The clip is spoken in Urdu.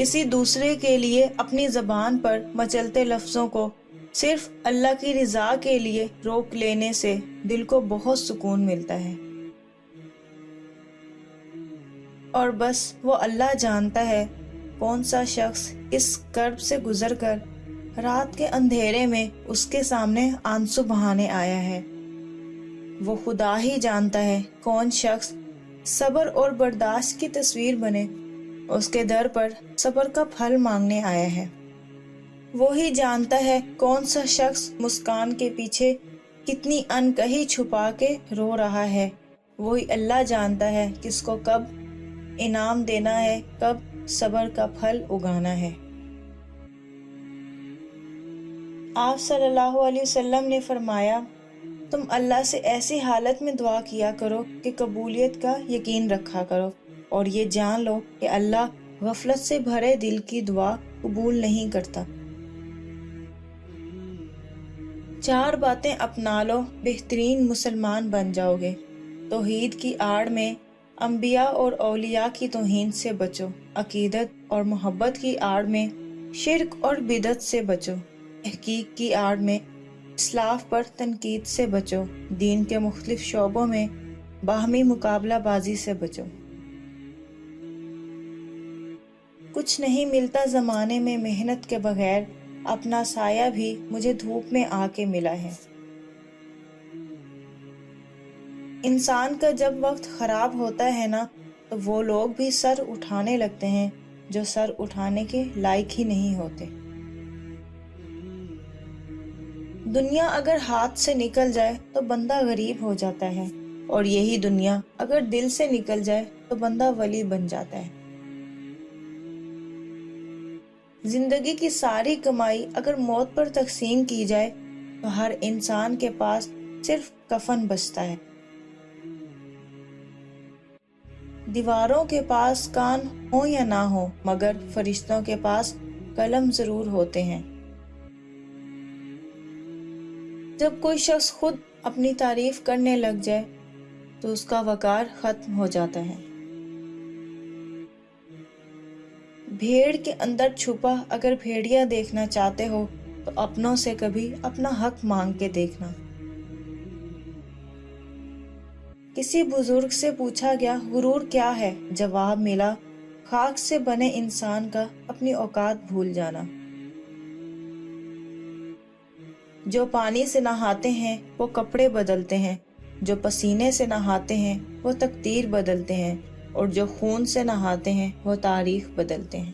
کسی دوسرے کے لیے اپنی زبان پر مچلتے لفظوں کو صرف اللہ کی رضا کے لیے روک لینے سے دل کو بہت سکون ملتا ہے، اور بس وہ اللہ جانتا ہے کون سا شخص اس کرب سے گزر کر رات کے اندھیرے میں اس کے سامنے آنسو بہانے آیا ہے۔ وہ خدا ہی جانتا ہے کون شخص صبر اور برداشت کی تصویر بنے اس کے در پر صبر کا پھل مانگنے آیا ہے۔ وہی جانتا ہے کون سا شخص مسکان کے پیچھے کتنی انکہی چھپا کے رو رہا ہے۔ وہی اللہ جانتا ہے کس کو کب انعام دینا ہے، کب صبر کا پھل اگانا ہے۔ آپ صلی اللہ علیہ وسلم نے فرمایا، تم اللہ سے ایسی حالت میں دعا کیا کرو کہ قبولیت کا یقین رکھا کرو، اور یہ جان لو کہ اللہ غفلت سے بھرے دل کی دعا قبول نہیں کرتا۔ 4 باتیں اپنا لو، بہترین مسلمان بن جاؤ گے۔ توحید کی آڑ میں انبیاء اور اولیاء کی توہین سے بچو، عقیدت اور محبت کی آڑ میں شرک اور بدعت سے بچو، تحقیق کی آڑ میں اسلاف پر تنقید سے بچو، دین کے مختلف شعبوں میں باہمی مقابلہ بازی سے بچو۔ کچھ نہیں ملتا زمانے میں محنت کے بغیر، اپنا سایہ بھی مجھے دھوپ میں آ کے ملا ہے۔ انسان کا جب وقت خراب ہوتا ہے نا، تو وہ لوگ بھی سر اٹھانے لگتے ہیں جو سر اٹھانے کے لائق ہی نہیں ہوتے۔ دنیا اگر ہاتھ سے نکل جائے تو بندہ غریب ہو جاتا ہے، اور یہی دنیا اگر دل سے نکل جائے تو بندہ ولی بن جاتا ہے۔ زندگی کی ساری کمائی اگر موت پر تقسیم کی جائے تو ہر انسان کے پاس صرف کفن بچتا ہے۔ دیواروں کے پاس کان ہوں یا نہ ہوں، مگر فرشتوں کے پاس قلم ضرور ہوتے ہیں۔ جب کوئی شخص خود اپنی تعریف کرنے لگ جائے تو اس کا وقار ختم ہو جاتا ہے۔ بھیڑ کے اندر چھپا اگر بھیڑیا دیکھنا چاہتے ہو تو اپنوں سے کبھی اپنا حق مانگ کے دیکھنا۔ کسی بزرگ سے پوچھا گیا غرور کیا ہے؟ جواب ملا، خاک سے بنے انسان کا اپنی اوقات بھول جانا۔ جو پانی سے نہاتے ہیں وہ کپڑے بدلتے ہیں، جو پسینے سے نہاتے ہیں وہ تقدیر بدلتے ہیں، اور جو خون سے نہاتے ہیں وہ تاریخ بدلتے ہیں۔